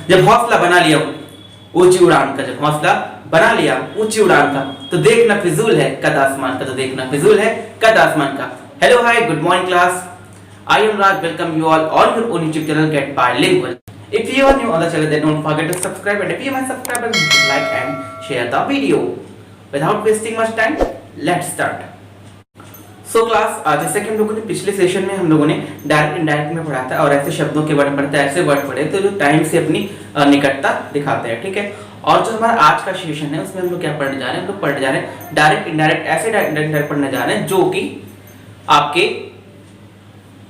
जब हौसला बना लिया ऊंची उड़ान का, जब हौसला बना लिया ऊंची उड़ान का, तो देखना फिजूल है कद आसमान का, तो देखना फिजूल है कद आसमान का। Hello hi good morning class, I am Raj, welcome you all on your own YouTube channel Get Bilingual. If you are new on the channel, then don't forget to subscribe, and if you are my subscriber, like and share the video. Without wasting much time, let's start. So class, जैसे कि हम लोगों ने पिछले session में हम लोगों ने डायरेक्ट इनडायरेक्ट में पढ़ा था और ऐसे शब्दों के वर्ड पढ़ते हैं, ऐसे वर्ड पढ़े तो जो टाइम से अपनी निकटता दिखाते हैं, ठीक है। और जो हमारा आज का सेशन है उसमें हम लोग क्या पढ़ने जा रहे हैं, हम लोग पढ़ने जा रहे हैं डायरेक्ट इनडायरेक्ट, ऐसे डायरेक्ट पढ़ने जा रहे हैं जो कि आपके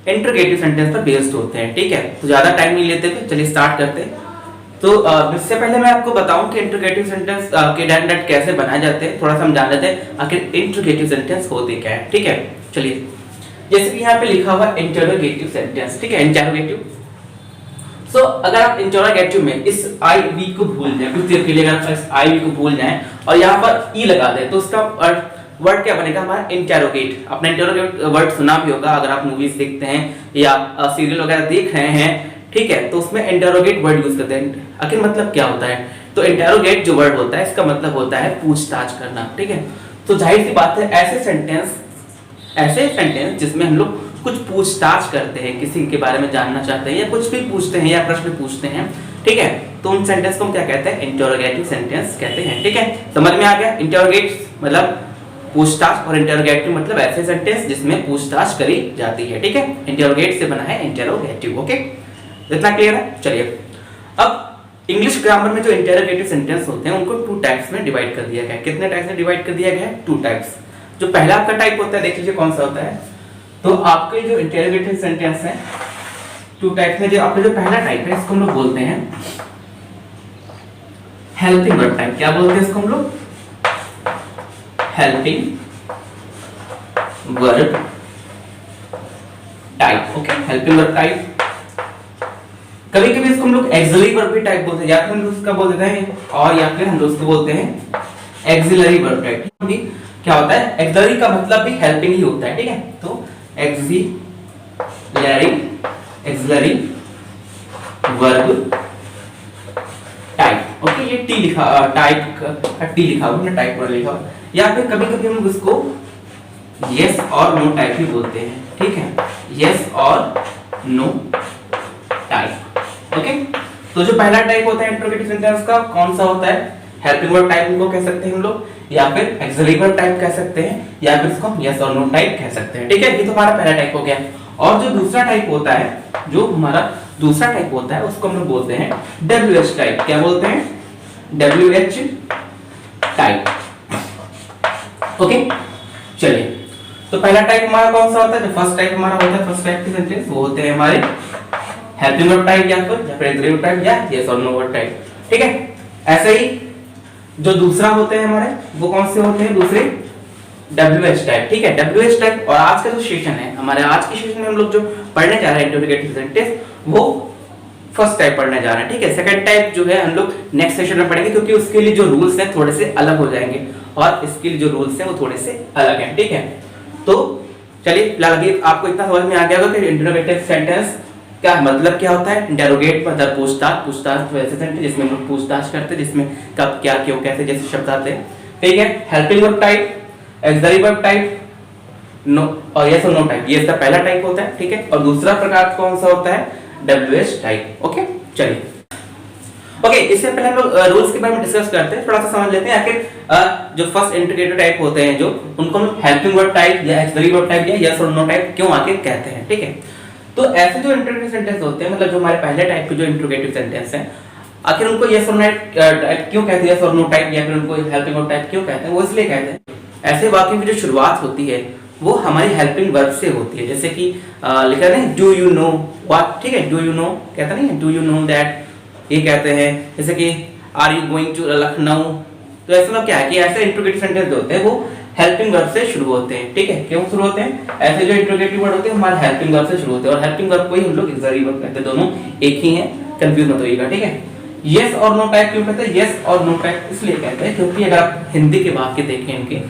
इंटरोगेटिव सेंटेंस पर बेस्ड होते हैं, ठीक है। तो ज्यादा टाइम नहीं लेते थे, चलिए स्टार्ट करते हैं। तो इससे पहले मैं आपको बताऊं कि इंटरोगेटिव सेंटेंस के डायरेक्ट कैसे बनाए जाते हैं, थोड़ा सा हम जान लेते हैं आखिर इंटरोगेटिव सेंटेंस होते क्या है, ठीक है। चलिए, जैसे कि यहाँ पे लिखा हुआ इंटरोगेटिव सेंटेंस, ठीक है, इंटरोगेटिव। सो अगर आप इंटरोगेटिव में इस आई वी को भूल जाए, कुछ देर के लिए अगर इस आई वी को भूल जाए और यहाँ पर ई लगा दे, तो उसका वर्ड क्या बनेगा हमारा इंटेरोगेट। आपने इंटेरोगेट वर्ड सुना भी होगा अगर आप मूवीज देखते हैं या सीरियल वगैरह देख रहे हैं, ठीक है, तो उसमें इंटेरोगेट वर्ड यूज करते हैं। आखिर मतलब क्या होता है, तो इंटेरोगेट जो वर्ड होता है इसका मतलब होता है पूछताछ करना, ठीक है। तो जाहिर सी बात है ऐसे सेंटेंस जिसमें हम लोग कुछ पूछताछ करते हैं, किसी के बारे में जानना चाहते हैं या कुछ भी पूछते हैं या प्रश्न पूछते हैं, ठीक है, तो उन सेंटेंस को हम क्या कहते हैं, इंटेरोगेटिव सेंटेंस कहते हैं, ठीक है। समझ में आ गया, इंटेरोगेट मतलब पूछताछ और इंटरोगेटिव मतलब ऐसे सेंटेंस जिसमें पूछताछ करी जाती है, ठीक है। इंटरोगेट से बना है इंटरोगेटिव, ओके, इतना क्लियर है। चलिए, अब इंग्लिश ग्रामर में जो इंटरोगेटिव सेंटेंस होते हैं उनको 2 टाइप्स में डिवाइड कर दिया गया है। कितने टाइप्स में डिवाइड कर दिया गया है, 2 टाइप्स। जो पहला आपका टाइप होता है, देख लीजिए कौन सा होता है। तो आपके जो इंटरोगेटिव सेंटेंस है 2 टाइप्स में, जो आपका जो पहला टाइप है इसको हम लोग बोलते हैं हेल्पिंग वर्ब टाइप। क्या बोलते हैं इसको हम लोग, helping verb type, okay, helping verb type. कभी कभी इसको हम लोग एक्सिलरी वर्ब भी टाइप बोलते हैं, या फिर हम लोग उसका बोल देते हैं, और या फिर हम लोग उसको बोलते हैं एक्सिलरी वर्ब टाइप। भी क्या होता है, एक्सिलरी का मतलब भी हेल्पिंग ही होता है, ठीक है। तो एक्सिलरी वर्ब टाइप, ओके, ये टी लिखा टाइप टी लिखा हुआ है, टाइप पर लिखा हुआ। या फिर कभी कभी हम लोग इसको यस और नो टाइप भी बोलते हैं, ठीक है, यस और नो टाइप, ओके। तो जो पहला टाइप होता है इंटरोगेटिव सेंटेंस का कौन सा होता है, हेल्पिंग वर्ब टाइप उनको कह सकते हैं हम लोग, या फिर एक्सिलरी वर्ब टाइप कह सकते हैं, या फिर इसको यस और नो टाइप कह सकते हैं, ठीक है। ये तो हमारा पहला टाइप हो गया। और जो दूसरा टाइप होता है, जो हमारा दूसरा टाइप होता है उसको हम लोग बोलते हैं WH टाइप। क्या बोलते हैं, WH टाइप, ओके। चलिए, तो पहला टाइप हमारा कौन सा होता है, जो फर्स्ट टाइप हमारा होता है, फर्स्ट टाइप के सेंटेंस वो होते हैं हमारे हेल्पिंग वर्ब टाइप या फिर एक्सिलरी वर्ब टाइप या यस और नो वर्ब टाइप, ठीक है। ऐसे ही जो दूसरा होते हैं हमारे वो कौन से होते हैं, दूसरे WH टाइप, ठीक है, WH टाइप। और आज का जो सेशन है हमारे, आज के सेशन में हम लोग जो पढ़ने जा रहे हैं इंटरोगेटिव सेंटेंस, वो फर्स्ट टाइप पढ़ने जा रहे हैं, ठीक है। सेकंड टाइप जो है हम लोग नेक्स्ट सेशन में पढ़ेंगे, क्योंकि उसके लिए जो रूल्स हैं थोड़े से अलग हो जाएंगे और इसके लिए जो रूल्स हैं वो थोड़े से अलग हैं, ठीक है। तो चलिए, फिलहाल अभी आपको इतना समझ में आ गया होगा कि इंटरोगेटिव सेंटेंस का मतलब क्या होता है। इंटरोगेट मतलब पूछताछ वैसे सेंटेंस जिसमें हम लोग पूछताछ करते हैं, जिसमें कब क्या क्यों कैसे जैसे शब्द आते हैं, ठीक है। Helping verb type, auxiliary verb type, no और यस और नो टाइप, ये इसका पहला टाइप होता है, ठीक है। और दूसरा प्रकार कौन सा होता है, WH टाइप, ओके। चलिए, ओके, इससे पहले हम लोग रूल्स के बारे में डिस्कस करते हैं, थोड़ा सा समझ लेते हैं आखिर जो फर्स्ट इंटरोगेटिव टाइप होते हैं जो, उनको हम हेल्पिंग वर्ब टाइप या एक्सिलरी वर्ब टाइप या यस और नो टाइप क्यों आके कहते हैं, ठीक है। तो ऐसे जो इंटरोगेटिव सेंटेंस होते हैं, मतलब जो हमारे पहले टाइप के जो इंटरोगेटिव सेंटेंस हैं, आखिर उनको यस और नो टाइप क्यों कहते हैं, यस और नो टाइप, या फिर उनको हेल्पिंग वर्ब टाइप क्यों कहते हैं, वो इसलिए कहते हैं ऐसे वाक्यों की जो शुरुआत होती है वो हमारी हेल्पिंग वर्ब से होती है। जैसे कि लिखा है डू यू नो व्हाट, ठीक है, डू यू नो कहता नहीं है, डू यू नो दैट, ये कहते हैं। जैसे कि are you going to Lucknow, तो ऐसे में क्या है कि ऐसे इंटरोगेटिव सेंटेंस होते हैं वो हेल्पिंग वर्ब से शुरू होते हैं, ठीक है। क्यों शुरू होते हैं, ऐसे जो इंटरोगेटिव वर्ड होते हैं हमारे हेल्पिंग वर्ब से शुरू होते हैं, और हेल्पिंग वर्ब को ही हम लोग एक्सिलरी वर्ब कहते हैं, दोनों एक ही हैं, कंफ्यूज मत होइएगा, ठीक है। यस और नो टाइप क्यों कहते हैं, यस और नो टाइप इसलिए कहते हैं क्योंकि अगर आप हिंदी के वाक्य देखें इनके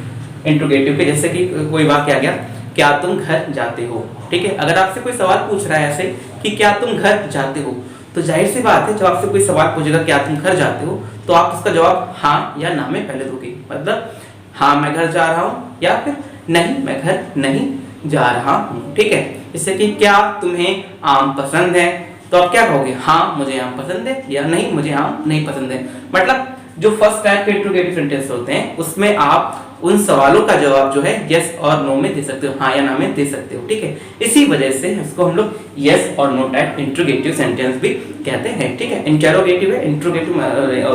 इंटरोगेटिव के, जैसे कि कोई वाक्य आ गया, क्या तुम घर जाते हो, ठीक है। अगर आपसे कोई सवाल पूछ रहा है ऐसे कि क्या तुम घर जाते हो, तो जाहिर सी बात है जब आपसे कोई सवाल पूछेगा क्या तुम घर जाते हो, तो आप उसका जवाब हाँ या ना में पहले दोगे। मतलब हाँ मैं घर जा रहा हूँ, या फिर नहीं मैं घर नहीं जा रहा हूँ। ठीक है, जैसे कि क्या तुम्हें आम पसंद है, तो आप क्या कहोगे, हाँ मुझे आम पसंद है, या नहीं मुझे आम नहीं पसंद है। मतलब जो फर्स्ट टाइप के इंट्रोगेटिव सेंटेंस होते हैं उसमें आप उन सवालों का जवाब जो है यस और नो में दे सकते हो, हाँ या ना में दे सकते हो। ठीक है, इसी वजह से इसको हम लोग यस और नो टाइप इंट्रोगेटिव सेंटेंस भी कहते हैं। ठीक है, इंटेरोगेटिव है, इंट्रोगेटिव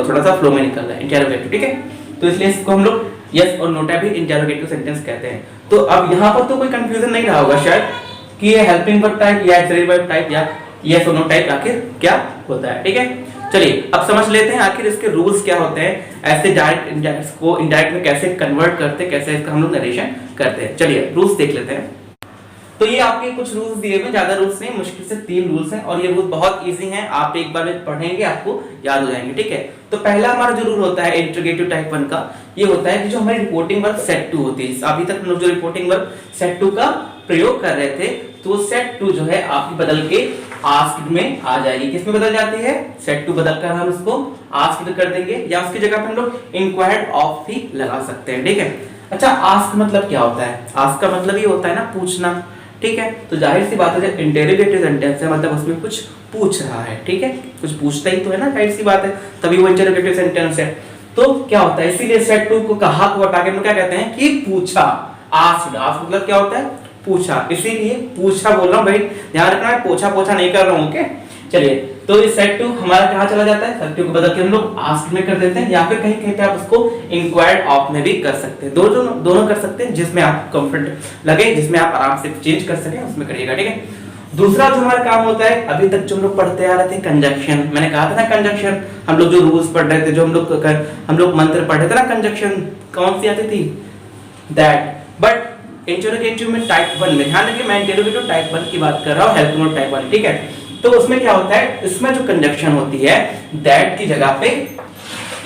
थोड़ा सा फ्लो में निकल रहा है, इंटेरोगेटिव। ठीक है, तो इसलिए इसको हम लोग यस और नो टाइप भी इंटेरोगेटिव सेंटेंस कहते हैं। तो अब यहाँ पर तो कोई कंफ्यूजन नहीं रहा होगा शायद कि ये हेल्पिंग वर्ब टाइप या ऑक्सिलरी वर्ब टाइप या यस और नो टाइप आखिर क्या होता है। ठीक है, चलिए अब समझ लेते हैं आखिर इसके रूल्स क्या होते हैं, ऐसे डायरेक्ट इंडायरेक्ट को इनडायरेक्ट में कैसे कन्वर्ट करते हैं, कैसे इसका हम लोग नरेशन करते हैं। चलिए रूल्स देख लेते हैं। तो ये आपके कुछ रूल्स दिए हुए, ज्यादा रूल्स नहीं, मुश्किल से 3 रूल्स हैं, और ये रूल्स बहुत इजी हैं, आप एक बार में पढ़ेंगे आपको याद हो जाएंगे। ठीक है, तो पहला हमारा जो रूल होता है इंट्रोगेटिव टाइप 1 का, ये होता है कि जो हमारी रिपोर्टिंग वर्ब सेट टू होती है, अभी तक हम लोग जो रिपोर्टिंग वर्ब सेट टू का प्रयोग कर रहे थे, तो सेट टू जो है आपकी बदल के आस्क्ड में आ जाएगी। किसमें बदल जाती है, सेट टू बदल कर हम उसको आस्क्ड कर देंगे, या उसकी जगह पे हम लोग इंक्वायर्ड ऑफ भी लगा सकते हैं। ठीक है, अच्छा आस्क मतलब क्या होता है, आस्क का मतलब ये होता है ना पूछना। ठीक है, तो जाहिर सी बात है जब इंटेरोगेटिव सेंटेंस है मतलब उसमें कुछ पूछ रहा है। ठीक है, कुछ पूछता ही तो है ना, जाहिर सी बात है, तभी वो इंटेरोगेटिव सेंटेंस है। तो क्या होता है, इसीलिए सेट टू को कहा को हटा के हम क्या कहते हैं कि पूछा, आस्क्ड। आस्क मतलब क्या होता है, पूछा, इसीलिए पूछा बोल रहा हूं भाई, ध्यान रखना है, पोछा पोछा नहीं कर रहा हूं। ओके, चलिए तो इस सेट टू हमारा कहां चला जाता है, सेट टू को बदल के हम लोग आस्क्ड में कर देते हैं, या फिर कहीं कहीं पे आप उसको इंक्वायर्ड ऑफ में भी कर सकते हैं, दोनों कर सकते हैं, जिसमें आप कंफर्ट लगे, जिसमें आप आराम से चेंज कर सकें उसमें करिएगा। ठीक है, दूसरा जो हमारा काम होता है, अभी तक जो हम लोग पढ़ते आ रहे थे कंजक्शन, मैंने कहा था ना कंजक्शन, हम लोग जो रूल्स पढ़ रहे थे, जो हम लोग मंत्र पढ़ रहे थे ना, कंजक्शन कौन सी आती थी, दैट। बट इंटेरोगेटिव में टाइप 1 में, ध्यान रखिए मैं इंटेरोगेटिव टाइप 1 की बात कर रहा हूं, हेल्पिंग वर्ब टाइप 1। ठीक है, तो उसमें क्या होता है, इसमें जो कंजक्शन होती है दैट की जगह पे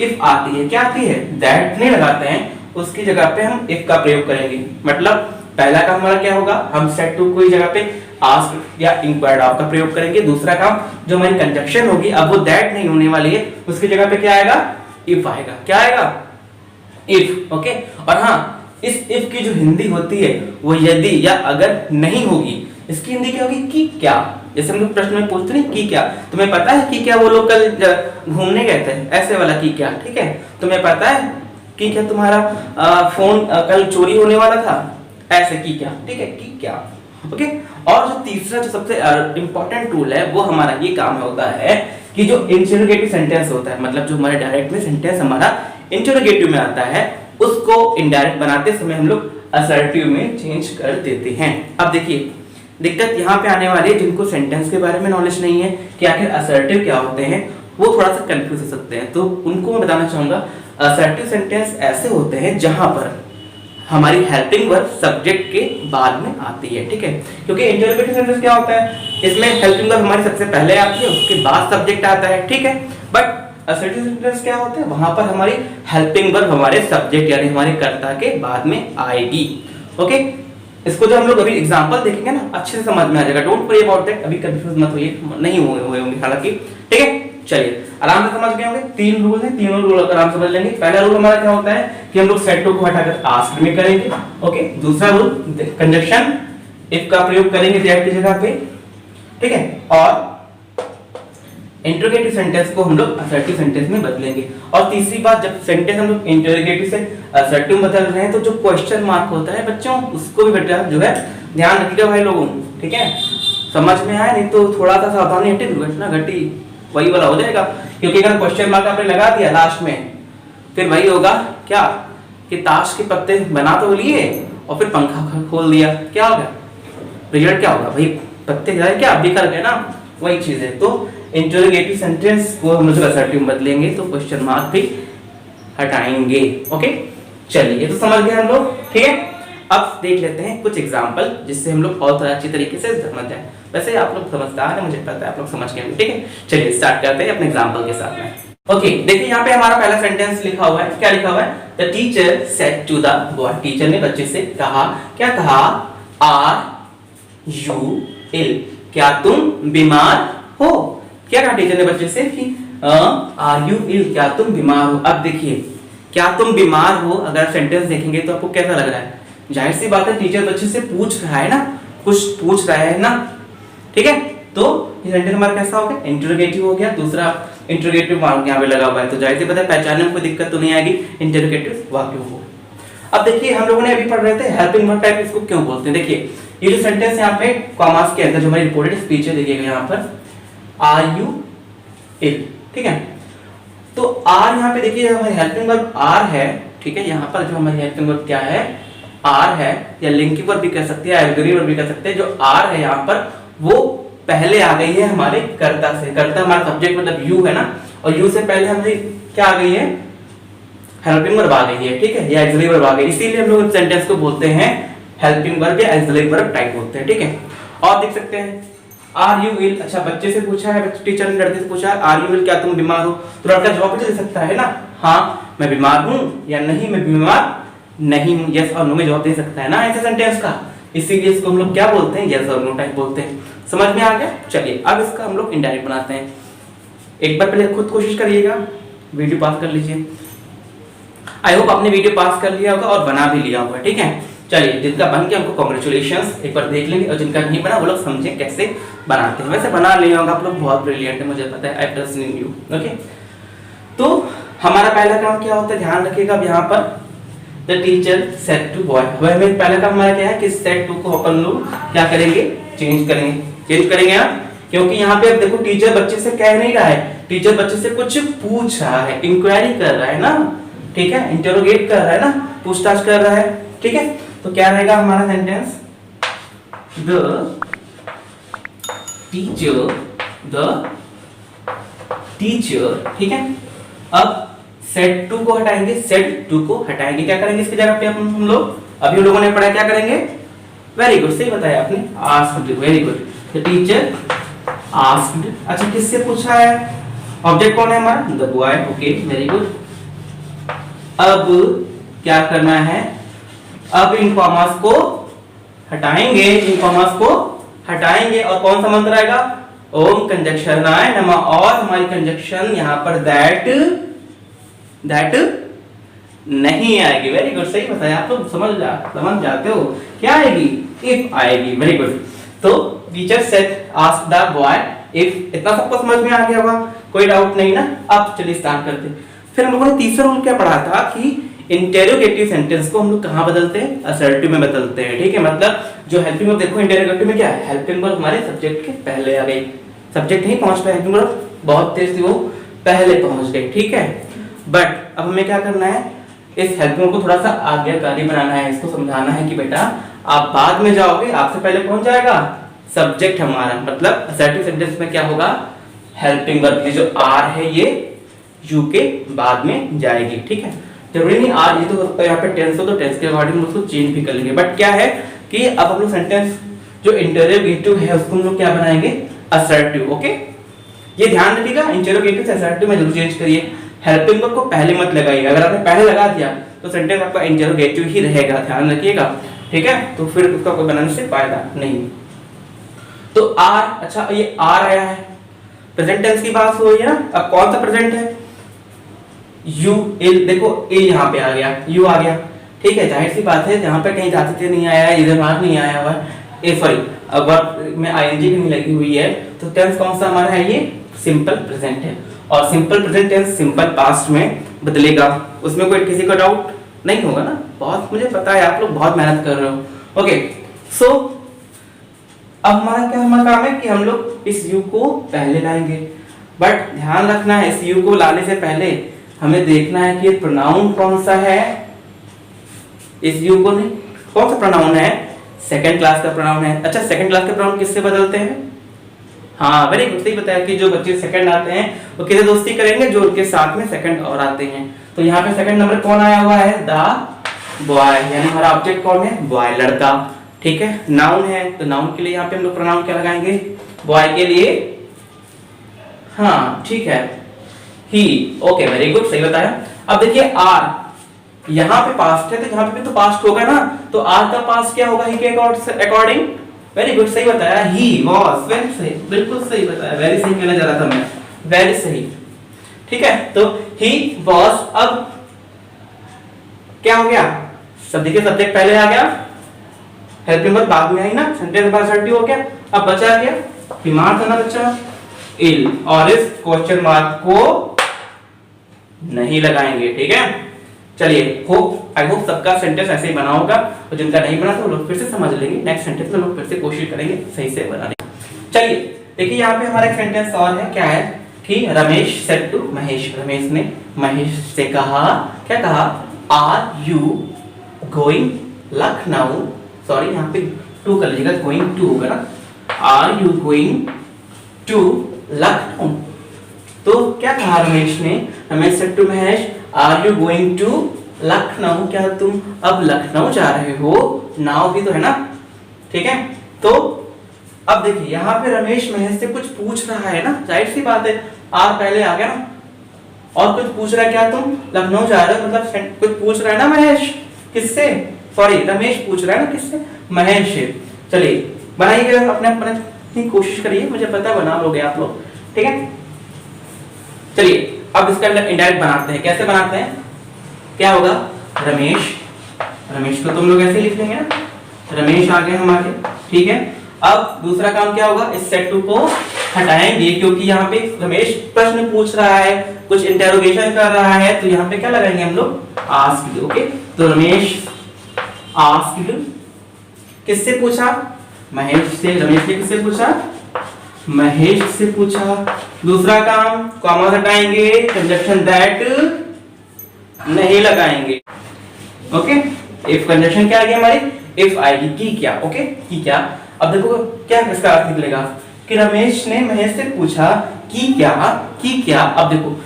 इफ आती है। क्या आती है, दैट नहीं लगाते हैं, उसकी जगह पे हम इफ का प्रयोग करेंगे। मतलब पहला काम हमारा क्या होगा, हम सेट टू की जगह पे आस्क या इंक्वायर्ड ऑफ का प्रयोग करेंगे। दूसरा काम जो हमारी कंजक्शन होगी, अब वो दैट नहीं होने वाली है, उसकी जगह पे क्या आएगा, इफ आएगा। क्या आएगा, इफ। ओके, और हाँ इस इफ की जो हिंदी होती है वो यदि या अगर नहीं होगी, इसकी हिंदी क्या होगी, कि क्या। जैसे हम लोग प्रश्न में पूछते नहीं कि क्या, तुम्हें पता है कि क्या वो लोग कल घूमने गए थे, ऐसे वाला कि क्या। ठीक है, तुम्हें पता है कि क्या तुम्हारा फोन कल चोरी होने वाला था, ऐसे कि क्या। ठीक है, कि क्या। ओके, और जो तीसरा जो सबसे इंपॉर्टेंट रूल है वो हमारा ये काम होता है कि जो इंटेरोगेटिव सेंटेंस होता है, मतलब जो हमारे डायरेक्ट में सेंटेंस हमारा इंटेरोगेटिव में आता है, उसको इनडायरेक्ट बनाते समय हम लोग असर्टिव में चेंज कर देते हैं। अब देखिए दिक्कत यहाँ पे आने वाली है, जिनको सेंटेंस के बारे में नॉलेज नहीं है कि आखिर असर्टिव क्या होते हैं, वो थोड़ा सा कंफ्यूज हो सकते हैं, तो उनको मैं बताना चाहूंगा असर्टिव सेंटेंस ऐसे होते हैं जहां पर हमारी हेल्पिंग वर्ब सब्जेक्ट के बाद में आती है। ठीक है, क्योंकि इंटेरोगेटिव सेंटेंस क्या होता है, इसमें हेल्पिंग वर्ब हमारी सबसे पहले आती है, उसके बाद सब्जेक्ट आता है। ठीक है, बट असर्टिव सेंटेंस क्या होता है, वहां पर हमारी हेल्पिंग वर्ब हमारे सब्जेक्ट यानी हमारे कर्ता के बाद में आएगी। ओके, इसको जो हम लोग अभी एग्जांपल देखेंगे ना अच्छे से समझ में आ जाएगा, डोंट वरी अबाउट दैट, अभी कंफ्यूज मत होइए, नहीं हुए होंगे हालांकि। ठीक है, चलिए आराम से समझ गए होंगे, 3 रूल हैं, तीनों रूल आराम से समझ लेंगे। पहला रूल हमारा क्या होता है कि हम लोग सेट टू को हटाकर आस्क्ड में करेंगे। ओके, दूसरा रूल कंजक्शन इफ का प्रयोग करेंगे दैट की जगह पे। ठीक है, और इंटरोगेटिव सेंटेंस को हम लोग असर्टिव सेंटेंस में बदलेंगे। और तीसरी बात, जब सेंटेंस हम लोग इंटरोगेटिव से असर्टिव बदल रहे हैं तो जो क्वेश्चन मार्क होता है बच्चों, उसको भी बेटा जो है ध्यान रखिएगा भाई लोगों। ठीक है, समझ में आया, नहीं तो थोड़ा सा सावधानी हटी, दुर्घटना घटी, वही वाला हो जाएगा। क्योंकि अगर क्वेश्चन मार्क आपने लगा दिया लास्ट में, फिर वही होगा क्या कि ताश के पत्ते बना तो लिए और फिर पंखा खोल दिया, क्या होगा, रिजल्ट क्या होगा भाई, पत्ते क्या बिखर गए ना, वही चीज है। तो इंटरोगेटिव सेंटेंस को हम लोग असर्टिव बदलेंगे तो क्वेश्चन मार्क भी हटाएंगे। ओके, चलिए तो समझ गए हम लोग। ठीक है, अब देख लेते हैं कुछ एग्जांपल जिससे हम लोग और अच्छी तरीके से समझ जाए। वैसे आप लोग समझदार हैं, मुझे पता है आप लोग समझ गए। ठीक है, चलिए स्टार्ट करते हैं अपने एग्जांपल के साथ में। ओके, देखिए यहाँ पे हमारा पहला सेंटेंस लिखा हुआ है, क्या लिखा हुआ है, the teacher said to the boy, teacher ने बच्चे से कहा, क्या कहा, आर यू इल, क्या तुम बीमार हो। क्या कहा टीचर ने बच्चे से कि आर यू इल, क्या तुम बीमार हो। अब देखिए क्या तुम बीमार हो, अगर सेंटेंस देखेंगे तो आपको कैसा लग रहा है, जाहिर सी बात है टीचर बच्चे से पूछ रहा है ना, कुछ पूछ रहा है ना, ठीक है। तो ये सेंटेंस हमारा कैसा हो गया, इंटरोगेटिव हो गया। दूसरा इंटरोगेटिव मार्क यहाँ पे लगा हुआ है, तो जाहिर सी बात है पहचानने में कोई दिक्कत तो नहीं आएगी इंटरोगेटिव वाक्यों को। अब देखिए हम लोगों ने अभी पढ़ रहे थे हेल्पिंग वर्ब टाइप इसको क्यों बोलते हैं। देखिए ये जो सेंटेंस यहाँ पे कॉमास के अंदर जो हमारी रिपोर्टेड स्पीच है, देखिएगा यहाँ पर आर यू इल, ठीक है। तो आर यहाँ पे देखिए हमारी हेल्पिंग वर्ब आर है, ठीक है। यहाँ पर जो हमारी हेल्पिंग वर्ब क्या है, आर है, या लिंकिंग वर्ब भी कह सकते हैं, ऑक्सिलरी वर्ब भी कह सकते हैं। जो आर है यहाँ पर वो पहले आ गई है हमारे कर्ता से। कर्ता हमारा सब्जेक्ट मतलब यू है ना, और यू से पहले हमारी क्या आ गई है, हेल्पिंग वर्ब आ गई है, ठीक है, या ऑक्सिलरी वर्ब आ गई। इसीलिए हम लोग इस सेंटेंस को बोलते हैं हेल्पिंग वर्ब या ऑक्सिलरी वर्ब टाइप बोलते हैं, ठीक है। और देख सकते हैं आर यू इल, अच्छा बच्चे से पूछा है, टीचर ने लड़के से पूछा है आर यू इल, क्या तुम बीमार हो, तो लड़का जवाब दे सकता है ना, हाँ मैं बीमार हूं, या नहीं मैं बीमार नहीं हूं, यस और नो में जवाब दे सकता है ना ऐसे सेंटेंस का। इसीलिए इसको हम लोग क्या बोलते हैं, यस और नो टाइप बोलते हैं। समझ में आ गया। चलिए अब इसका हम लोग इनडायरेक्ट बनाते हैं। एक बार पहले खुद कोशिश करिएगा, वीडियो पास कर लीजिए। आई होप आपने वीडियो पास कर लिया होगा और बना भी लिया होगा, ठीक है। चलिए जिनका बन गया उनको कांग्रेचुलेशंस, एक बार देख लेंगे, और जिनका नहीं बना वो लोग समझें कैसे बनाते हैं। वैसे बना लिया होगा आप लोग, बहुत ब्रिलियंट है, मुझे पता है, I trust in you, okay. तो हमारा पहला काम क्या होता है, ध्यान रखिएगा। अब यहाँ पर the teacher said to boy, हमें पहला काम हमारा क्या है कि सेड टू को अपन लोग क्या करेंगे, चेंज करेंगे ना, क्योंकि यहाँ पे अब देखो टीचर बच्चे से कह नहीं रहा है, टीचर बच्चे से कुछ पूछ रहा है, इंक्वायरी कर रहा है ना, ठीक है, इंटरोगेट कर रहा है ना, पूछताछ कर रहा है, ठीक है। तो क्या रहेगा हमारा सेंटेंस, द टीचर, ठीक है। अब सेड टू को हटाएंगे, सेड टू को हटाएंगे, क्या करेंगे इसकी जगह पे हम लोग, अभी हम लोगों ने पढ़ा क्या करेंगे, वेरी गुड, सही बताया आपने, asked, very good. The teacher asked, अच्छा किससे पूछा है, ऑब्जेक्ट कौन है हमारा, the boy, okay very good. अब क्या करना है, अब इन कॉमास को हटाएंगे, और कौन सा मंत्र आएगा, ओम कंजक्शन आए नमा, और हमारी कंजक्शन यहाँ पर दैट नहीं आएगी, वेरी गुड, सही बताया आप लोग, समझ जाते हो, क्या आएगी, इफ आएगी, वेरी गुड। तो teacher said asked the boy if, इतना सबको समझ में आ गया होगा, कोई डाउट नहीं ना। अब चलिए स्टार्ट करते हैं। फिर हम लोगों ने तीसरा रूल क्या पढ़ा था कि इंटेरोगेटिव सेंटेंस को हम लोग कहां बदलते हैं, असर्टिव में बदलते हैं, ठीक है। मतलब जो हेल्पिंग वर्ब, देखो इंटेरोगेटिव में क्या है, हेल्पिंग वर्ब हमारे सब्जेक्ट के पहले आ गई, सब्जेक्ट नहीं पहुंच पाया, हेल्पिंग वर्ब बहुत तेज थी वो पहले पहुंच गई, ठीक है। बट अब हमें क्या करना है, इस हेल्पिंग वर्ब को थोड़ा सा आज्ञाकारी बनाना है, इसको समझाना है कि बेटा आप बाद में जाओगे, आपसे पहले पहुंच जाएगा सब्जेक्ट हमारा, मतलब असर्टिव सेंटेंस में क्या होगा, हेल्पिंग वर्ब की जो आर है ये यू के बाद में जाएगी, ठीक है। जरूरी नहीं आर, ये तो यहाँ पे टेंस हो तो टेंस के अकॉर्डिंग उसको चेंज भी कर लेंगे, बट क्या है कि अब हम लोग सेंटेंस जो इंटरोगेटिव है उसको हम लोग क्या बनाएंगे, असर्टिव, ओके। ये ध्यान रखिएगा, इंटरोगेटिव से असर्टिव में जरूर चेंज करिए, हेल्पिंग वर्ब को पहले मत लगाइए, अगर आपने पहले लगा दिया तो सेंटेंस आपका इंटरोगेटिव ही रहेगा, ध्यान रखिएगा, ठीक है। तो फिर उसका कोई बनाने से फायदा नहीं। तो आर, अच्छा ये आर आया है, प्रेजेंट टेंस की बात हो रही है ना, अब कौन सा प्रेजेंट है, यू इल, देखो ए यहाँ पे आ गया, यू आ गया, ठीक है। जाहिर सी बात है जहाँ पे कहीं जाते थे नहीं आया है, इधर मार्क नहीं आया हुआ है, ए सॉरी वर्ब में आईएनजी नहीं लगी हुई है, तो टेंस कौन सा हमारा है, ये सिंपल प्रेजेंट है, और simple present tense simple past में बदलेगा, उसमें कोई किसी का डाउट नहीं होगा ना, बहुत मुझे पता है आप लोग बहुत मेहनत कर रहे हो, ओके। सो अब हमारा काम है कि हम लोग इस यू को पहले लाएंगे, बट ध्यान रखना है इस यू को लाने से पहले हमें देखना है कि प्रोनाउन कौन सा है, इस यू को नहीं, कौन सा प्रोनाउन है, सेकंड क्लास का प्रोनाउन है। अच्छा सेकंड क्लास के प्रोनाउन किससे बदलते हैं, हाँ वेरी गुड, सही बताया कि जो बच्चे सेकंड आते हैं वो किससे दोस्ती करेंगे, जो उनके साथ में सेकंड और आते हैं। तो यहाँ पे सेकंड नंबर कौन आया हुआ है, द बॉय, यानी हमारा ऑब्जेक्ट कौन है, बॉय, लड़का, ठीक है। नाउन है तो नाउन के लिए यहाँ पे हम लोग प्रोनाउन क्या लगाएंगे, बॉय के लिए, हाँ ठीक है, ही, ओके वेरी गुड, सही बताया। अब देखिए आर यहाँ पे पास्ट है, तो यहाँ पे भी तो पास्ट होगा ना, तो आर का पास्ट क्या होगा, ही के अकॉर्डिंग, वेरी गुड, सही बताया, ही वॉज, वेरी सही, बिल्कुल सही बताया, वेरी सही कहना जा रहा था मैं, वेरी सही। ठीक है, तो ही वॉज, अब क्या हो गया, सब देखिए सब्जेक्ट पहले आ गया, हेल्पिंग वर्ब बाद में आई ना, सेंटेंस असर्टिव हो गया। अब बचा गया बीमार था ना बच्चा, इल, और इस क्वेश्चन मार्क को नहीं लगाएंगे। ठीक है, चलिए, होप आई होप सबका सेंटेंस ऐसे ही बना होगा, और जिनका नहीं बना तो लोग फिर से समझ लेंगे, नेक्स्ट सेंटेंस में लोग फिर से कोशिश करेंगे सही से बनाने। चलिए देखिए, यहाँ पे हमारा एक सेंटेंस और है, क्या है कि रमेश सेड टू महेश, रमेश ने महेश से कहा, क्या कहा, are you going Lucknow, sorry यहाँ पे टू कर लीजिएगा, गोइंग टू होगा ना, are you going to Lucknow. तो क्या कहा रमेश ने, Ramesh said to Mahesh, are you going to Lucknow, क्या तुम अब लखनऊ जा रहे हो, नाउ भी तो है ना। ठीक है, तो अब देखिए यहाँ पे रमेश महेश से कुछ पूछ रहा है ना, जाहिर सी बात है, आर पहले आ गया ना, और कुछ पूछ रहा है, क्या तुम लखनऊ जा रहे हो, मतलब कुछ पूछ रहा है ना महेश, किससे, सॉरी रमेश पूछ रहा है ना, किससे, महेश से। चलिए बनाइए, अपने अपने कोशिश करिए, मुझे पता बना लोगे आप लोग। ठीक है, चलिए अब इसका इंडायरेक्ट बनाते हैं, कैसे बनाते हैं, क्या होगा, रमेश, रमेश को तुम लोग ऐसे लिख लेंगे ना, रमेश आ गए हमारे। ठीक है, अब दूसरा काम क्या होगा, इस सेट टू को हटाएंगे, क्योंकि यहाँ पे रमेश प्रश्न पूछ रहा है, कुछ इंटेरोगेशन कर रहा है, तो यहाँ पे क्या लगाएंगे हम लोग, आस्क्ड। ओके, तो रमेश आस्क्ड, किससे पूछा, महेश से, रमेश ने किससे पूछा, महेश से पूछा। दूसरा काम, कॉमा हटाएंगे, कंजक्शन दैट नहीं लगाएंगे। ओके, इफ कंजक्शन क्या आ गया हमारी, इफ आएगी की क्या, ओके, की क्या। अब देखो क्या इसका अर्थ निकलेगा कि रमेश ने महेश से पूछा की क्या, की क्या। अब देखो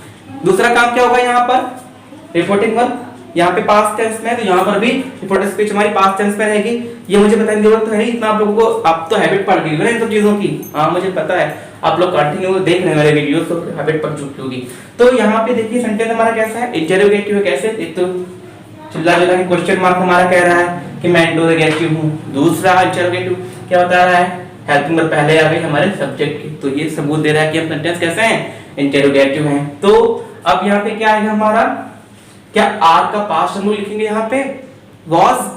दूसरा काम क्या होगा, यहाँ पर रिपोर्टिंग वर्ब, यहाँ पे पास्ट टेंस में, तो यहाँ पर भी रिपोर्टेड स्पीच हमारी पास्ट टेंस में रहेगी। ये मुझे बताने की जरूरत तो है, इतना आप लोगों को, आप तो हैबिट पड़ गई है इन सब चीजों की। हाँ मुझे पता है, आप लोग कंटिन्यू देख रहे हैं मेरे वीडियोस, तो हैबिट पड़ चुकी होगी। तो यहाँ पे देखिए सेंटेंस हमारा कैसा है, इंटरोगेटिव है। कैसे, एक तो चिल्ला चिल्ला के क्वेश्चन मार्क हमारा कह रहा है कि मैं इंटरोगेटिव हूँ। दूसरा इंटरोगेटिव क्या बता रहा है, हेल्पिंग वर्ब पहले आ गई हमारे सब्जेक्ट की, तो ये सबूत दे रहा है कि हम सेंटेंस कैसे हैं, इंटरोगेटिव हैं। तो अब यहाँ पे क्या आएगा हमारा, क्या आर का पास्ट हम लोग लिखेंगे, यहाँ पे वॉज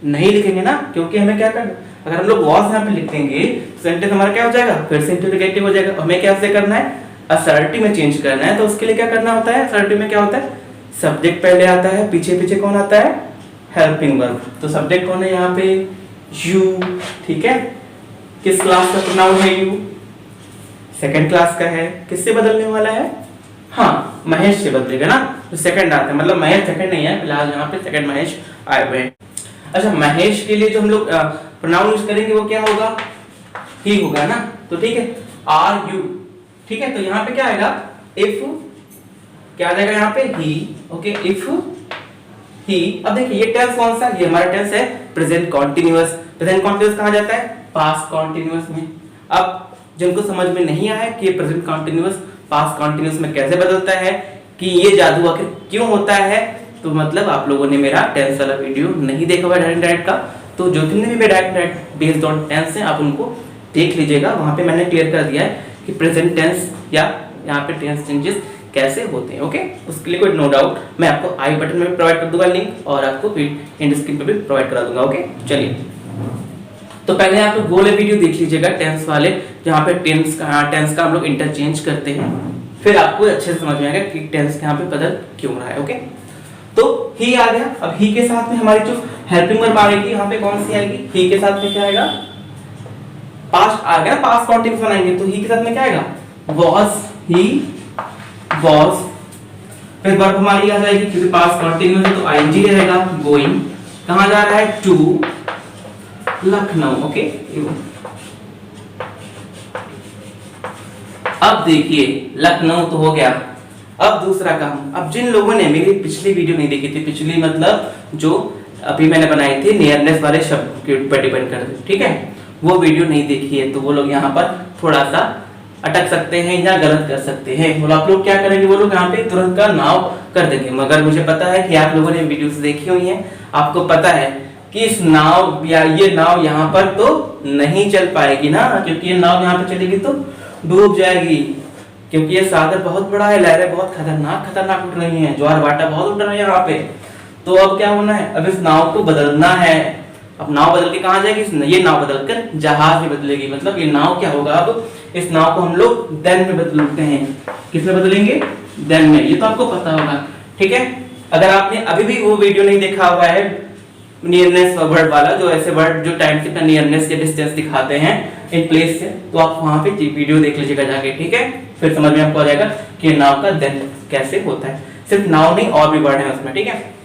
नहीं लिखेंगे ना, क्योंकि हमें क्या करना, अगर हम लोग वॉज यहाँ पे लिखेंगे तो सेंटेंस हमारा क्या हो जाएगा, फिर से इंटरोगेटिव हो जाएगा। हमें क्या से करना है, असर्टिव में चेंज करना है। तो उसके लिए क्या करना होता है, असर्टिव में क्या होता है, सब्जेक्ट पहले आता है, पीछे पीछे कौन आता है, हेल्पिंग वर्ब। तो सब्जेक्ट कौन है यहाँ पे, यू। ठीक है, किस क्लास का प्रोनाउन है यू, सेकंड क्लास का है। किससे बदलने वाला है, हाँ महेश से बदलेगा ना, तो सेकंड आता है, मतलब महेश सेकंड नहीं है फिलहाल, यहाँ पे सेकंड महेश आए हुए हैं। अच्छा, महेश के लिए जो हम लोग प्रोनाउन यूज करेंगे वो क्या होगा, ही होगा ना। तो ठीक है, आर यू। ठीक है, तो यहाँ पे क्या आएगा, इफ, क्या आ जाएगा यहाँ पे, ही। Okay, if he. अब देखिए ये टेंस कौन सा, ये हमारा टेंस है प्रेजेंट कॉन्टिन्यूअस। प्रेजेंट कॉन्टिन्यूअस कहाँ जाता है, पास्ट कॉन्टिन्यूअस में। अब जिनको समझ में नहीं आया कि प्रेजेंट कॉन्टिन्यूअस पास्ट कॉन्टिन्यूअस में कैसे बदलता है, कि ये जादू आखिर क्यों होता है, तो मतलब आप लोगों ने मेरा टेंस वाला वीडियो नहीं देखा हुआ डायरेक्ट का, तो जो जितने भी डायरेक्ट बेस्ड ऑन टेंस हैं आप उनको देख लीजिएगा। वहां पे मैंने क्लियर कर दिया है कि प्रेजेंट टेंस या यहाँ पे टेंस चेंजेस कैसे होते हैं। ओके, उसके लिए कोई नो डाउट मैं आपको आई बटन में भी प्रोवाइड कर दूंगा लिंक, और आपको एंड स्क्रीन पे भी प्रोवाइड करा दूंगा। ओके, चलिए तो पहले आप लोग वो वाले वीडियो देख लीजिएगा टेंस वाले, जहाँ पे टेंस का हम लोग इंटरचेंज करते हैं, फिर आपको अच्छे से समझ में आएगा कि टेंस यहाँ पे बदल क्यों रहा है। ओके, तो ही आ गया। अब ही के साथ में हमारी जो हेल्पिंग वर्ब आएगी यहाँ पे कौन सी आएगी, ही के साथ में क्या आएगा, पास्ट आ गया, पास्ट कॉन्टिन्यूअस बनाएंगे, तो ही के साथ में क्या आएगा, वॉज, ही वॉज। फिर वर्ब हमारी आ जाएगी, क्योंकि पास्ट कॉन्टिन्यूअस है तो आईएनजी रहेगा, गोइंग, कहाँ जा रहा है, टू लखनऊ। ओके, अब देखिए लखनऊ तो हो गया। अब दूसरा काम, अब जिन लोगों ने मेरी पिछली वीडियो नहीं देखी थी, पिछली मतलब जो अभी मैंने बनाई थी नियरनेस वाले शब्द के ऊपर डिपेंड करते, ठीक है, वो वीडियो नहीं देखी है तो वो लोग यहाँ पर थोड़ा सा अटक सकते हैं या गलत कर सकते हैं। वो आप लोग क्या करेंगे, वो लोग यहाँ पे तुरंत का नाव कर देंगे। मगर मुझे पता है कि आप लोगों ने वीडियोस देखी हुई हैं, आपको पता है कि इस नाव या ये नाव यहाँ पर तो नहीं चल पाएगी ना, क्योंकि ये नाव यहाँ पर चलेगी तो डूब जाएगी, क्योंकि ये सागर बहुत बड़ा है, लहरें बहुत खतरनाक खतरनाक उठ रही हैं, ज्वार भाटा बहुत उठ रहा है यहाँ पे। तो अब क्या होना है, अब इस नाव को बदलना है। अब नाव बदल के कहाँ जाएगी, ये नाव बदलकर जहाज में बदलेगी। मतलब ये नाव क्या होगा, अब इस नाव को हम लोग देन में बदलते हैं। किसमें बदलेंगे, देन में। ये तो आपको पता होगा, ठीक है। अगर आपने अभी भी वो वीडियो नहीं देखा हुआ है नियरनेस वर्ड वाला, जो ऐसे वर्ड जो टाइम से नियरनेस या डिस्टेंस दिखाते हैं इन प्लेस से, तो आप वहां पे वीडियो देख लीजिएगा जाके, ठीक है। फिर समझ में आपको आ जाएगा कि नाव का देन कैसे होता है। सिर्फ नाव नहीं और भी वर्ड है उसमें, ठीक है।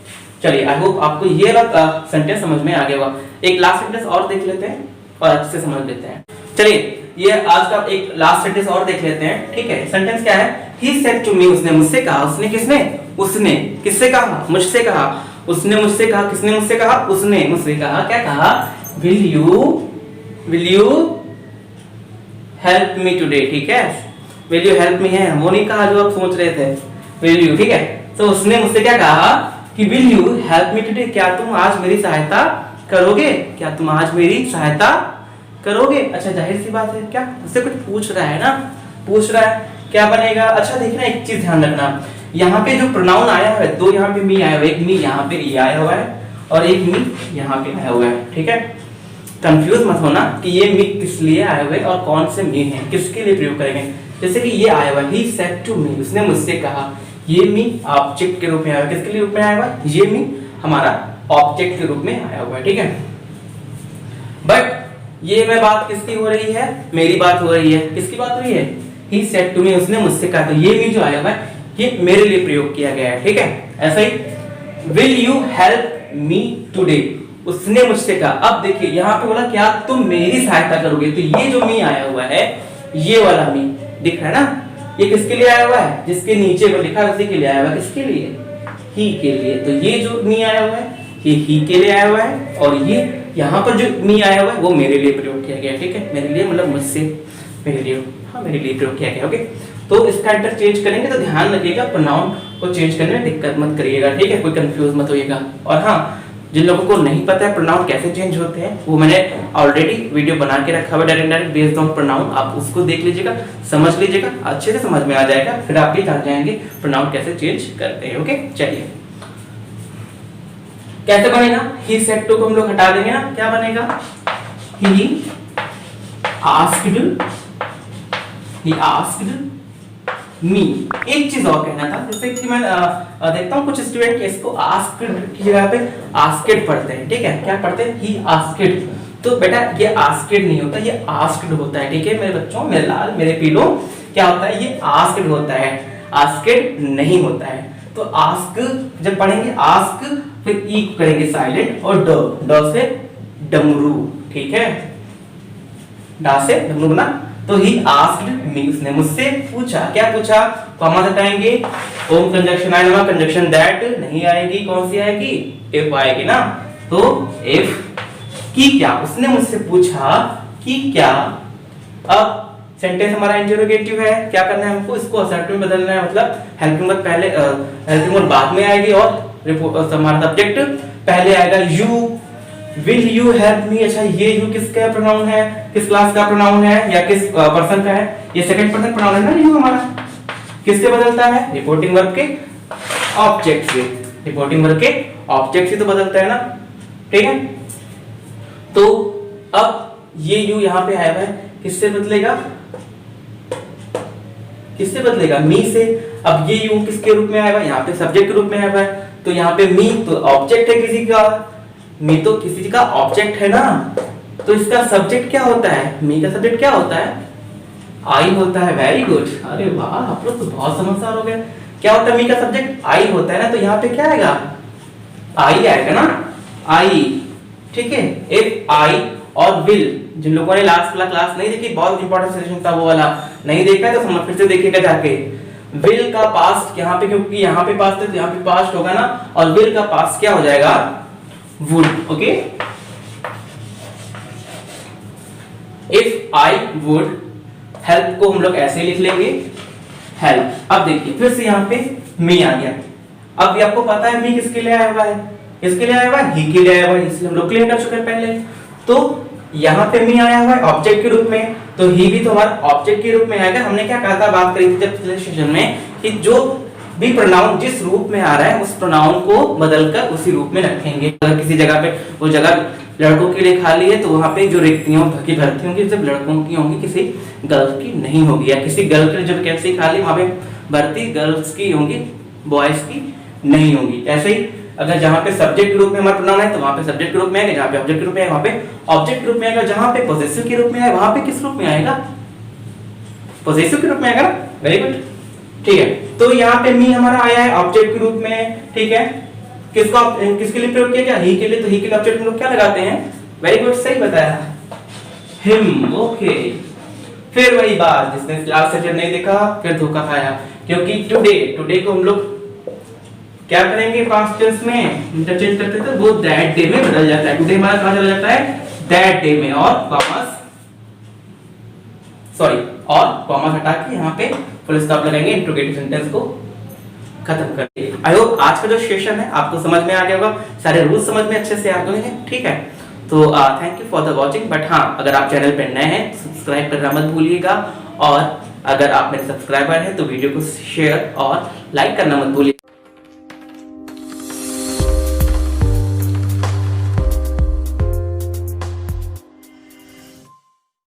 चलिए, आई होप आपको ये वाला सेंटेंस समझ में आ गया होगा। एक लास्ट सेंटेंस और देख लेते हैं और अच्छे से समझ लेते हैं। चलिए, ये आज का एक लास्ट सेंटेंस और देख लेते हैं, ठीक है। सेंटेंस क्या है, ही सेड टू मी, उसने मुझसे कहा। उसने किसने, उसने किससे कहा, मुझसे कहा। उसने मुझसे कहा, किसने मुझसे कहा, उसने मुझसे कहा। क्या कहा, will you help me today, ठीक है। विल यू हेल्प मी है, वो नहीं कहा जो आप सोच रहे थे, विल यू, ठीक है। तो उसने मुझसे क्या कहा कि will you help me today, क्या तुम आज मेरी सहायता करोगे, क्या तुम आज मेरी सहायता करोगे। अच्छा, जाहिर सी बात है, क्या उससे कुछ पूछ रहा है ना, पूछ रहा है, क्या बनेगा। अच्छा देखना, एक चीज ध्यान रखना, यहाँ पे जो प्रोनाउन आया है, दो यहाँ पे मी आया हुआ है, एक मी यहाँ पे ये आया हुआ है और एक मी यहाँ पे आया हुआ है, ठीक है। कंफ्यूज मत होना कि ये मी किस लिए आए हुए और कौन से मी हैं, किसके लिए प्रयोग करेंगे। जैसे कि ये आया हुआ है, ही सेड टू मी, उसने मुझसे कहा। ये मी ऑब्जेक्ट के रूप में आया हुआ है, किसके रूप में आया हुआ है, ये मी हमारा ऑब्जेक्ट के रूप में आया हुआ है, ठीक है। बट ये मैं बात किसकी हो रही है, मेरी बात हो रही है। किसकी बात हो रही है, ही सेड टू मी, उसने मुझसे कहा। तो ये मी जो आया हुआ है ये मेरे लिए प्रयोग किया गया है, ठीक है। ऐसा ही, will you help me today, उसने मुझसे कहा। अब देखिए यहाँ पे बोला क्या तुम मेरी सहायता करोगे, तो ये जो मी आया हुआ है, ये वाला मी दिख रहा है ना, ये किसके लिए आया हुआ है, जिसके नीचे को लिखा है उसी के लिए आया हुआ है। किसके लिए, ही के लिए। तो ये जो मी आया हुआ है ये ही के लिए आया हुआ है, और ये यहाँ पर जो मी आया हुआ है वो मेरे लिए प्रयोग किया गया, ठीक है। मेरे लिए मतलब मुझसे, मेरे लिए, हाँ मेरे लिए प्रयोग किया गया, ओके। तो इसका इंटरचेंज करेंगे तो ध्यान रखिएगा, प्रोनाउन को चेंज करने में दिक्कत मत करिएगा, ठीक है, कोई कंफ्यूज मत होइएगा। और हाँ, जिन लोगों को नहीं पता है प्रोनाउन कैसे चेंज होते हैं, वो मैंने ऑलरेडी वीडियो बना के रखा हुआ डायरेक्ट बेस्ड ऑन प्रोनाउन, आप उसको देख लीजिएगा, समझ लीजिएगा, अच्छे से समझ में आ जाएगा, फिर आप भी जान जाएंगे प्रोनाउन कैसे चेंज करते हैं, ओके। चलिए, कैसे बनेगा, ही सेड टू को हम लोग हटा देंगे ना, क्या बनेगा, ही आस्क्ड मी। एक चीज और कहना था, जैसे कि मैं देखता हूँ कुछ स्टूडेंट इसको आस्क्ड की जगह पे आस्क्ड पढ़ते हैं, ठीक है। क्या पढ़ते हैं, ही आस्क्ड। तो बेटा ये आस्क्ड नहीं होता, ये आस्क्ड होता है, ठीक है मेरे बच्चों, मेरे लाल, मेरे पीलो। क्या होता है, ये आस्क्ड होता है, आस्क्ड नहीं होता है। तो आस्क जब पढ़ेंगे, आस्क फिर ई करेंगे साइलेंट, और ड से डमरू, ठीक है, डा से डमरू बना। तो ही आस्क्ड मी, उसने मुझसे पूछा। क्या पूछा, कॉमा हटाएंगे, ओम कंजक्शन आएगा, कंजक्शन दैट नहीं आएगी, कौन सी आएगी, इफ आएगी ना। तो इफ की क्या, उसने मुझसे पूछा कि क्या। अब सेंटेंस हमारा इंटरोगेटिव है, क्या करना है हमको, इसको असर्टिव में बदलना है। मतलब हेल्पिंग वर्ब पहले, हेल्पिंग वर्ब बाद में आएगी और हमारा सब्जेक्ट पहले आएगा। यू, विल यू हेल्प मी। अच्छा, ये यू किसका प्रोनाउन है, किस क्लास का प्रोनाउन है या किस पर्सन का है, ये सेकंड पर्सन प्रोनाउन है ना यू हमारा। किससे बदलता है, रिपोर्टिंग वर्ब के ऑब्जेक्ट से, रिपोर्टिंग वर्ब के ऑब्जेक्ट से तो बदलता है ना, ठीक है। तो अब ये यू यहाँ पे आया है, किससे बदलेगा, किससे बदलेगा, मी से। अब ये यू किसके रूप में आया है, यहाँ पे सब्जेक्ट के रूप में आया है, तो यहाँ पे मी तो ऑब्जेक्ट है किसी का, मी तो किसी का ऑब्जेक्ट है ना। तो इसका सब्जेक्ट क्या होता है, मी का सब्जेक्ट क्या होता है, आई होता है। वेरी गुड, अरे वाह, आप लोग तो बहुत समझदार हो गए। क्या होता है, मी का सब्जेक्ट आई होता है ना, तो यहाँ पे क्या आएगा, आई आएगा ना, आई, ठीक है। इफ आई और विल, जिन लोगों ने लास्ट वाला क्लास नहीं देखी, बहुत इंपॉर्टेंट सेशन था वो वाला, नहीं देखा है तो समझ फिर से देखिएगा जाके। विल का पास्ट यहाँ पे, क्योंकि यहाँ पे पास्ट है तो यहाँ पे पास्ट होगा ना, और विल का पास्ट क्या हो जाएगा, would, okay. If I would, help को हम लोग ऐसे लिख लेंगे, हेल्प। अब देखिए फिर से यहाँ पे मी आ गया। अब ये आपको पता है मी किसके लिए आया हुआ है, किसके लिए आया हुआ है, ही के लिए आया हुआ है, इसलिए हम लोग क्लियर कर चुके हैं पहले। तो यहाँ पे मी आया हुआ है ऑब्जेक्ट के रूप में, तो ही भी तो हमारा ऑब्जेक्ट के रूप में आएगा। हमने क्या कहा था, बात करी थी जब पिछले सेशन में कि जो भी प्रोनाउन जिस रूप में आ रहा है उस प्रोनाउन को बदलकर उसी रूप में रखेंगे। अगर किसी जगह पे वो जगह लड़कों के लिए खाली है तो वहां पे जो रिक्तियों की भर्ती होंगी सिर्फ लड़कों की होंगी, किसी गर्ल्स की नहीं होगी, या किसी गर्ल के लिए जो वैकेंसी खाली वहां पे भर्ती गर्ल्स की होंगी, बॉयज की नहीं होगी। ऐसे ही अगर जहां पे सब्जेक्ट के रूप में हमारा प्रोनाउन है तो वहां पे सब्जेक्ट के रूप में आएगा, जहां पे ऑब्जेक्ट के रूप में आएगा वहां पे ऑब्जेक्ट के रूप में आएगा, जहां पे पॉसेसिव के रूप में आएगा वहां पे किस रूप में आएगा, पॉसेसिव के रूप में आएगा। वेरी गुड, ठीक है। तो यहाँ पे मी हमारा आया है ऑब्जेक्ट के रूप में, ठीक है। किसके लिए प्रयोग किया गया, ही के लिए, तो ही के लिए ऑब्जेक्ट हम लोग क्या लगाते हैं, वेरी गुड, सही बताया, हिम। ओके, फिर वही बात जिसने लास्ट सेशन नहीं देखा फिर धोखा खाया, क्योंकि टुडे को हम लोग क्या करेंगे, पास्ट टेंस में इंटरचेंज करते थे, वो दैट डे में बदल जाता है। टुडे हमारा कहां चला जाता है, दैट डे में, और कॉमर्स हटा के यहाँ पे फुल स्टॉप लगाएंगे, इंट्रोगेटिव सेंटेंस को खत्म करके। आई होप आज का जो सेशन है आपको समझ में आ गया होगा, सारे रूल्स समझ में अच्छे से आ गए हैं, ठीक है। तो thank you for the watching. But हाँ, अगर आप चैनल पे नए हैं सब्सक्राइब करना मत भूलिएगा, और अगर आप मेरे सब्सक्राइबर हैं तो वीडियो को शेयर और लाइक करना मत भूलिएगा।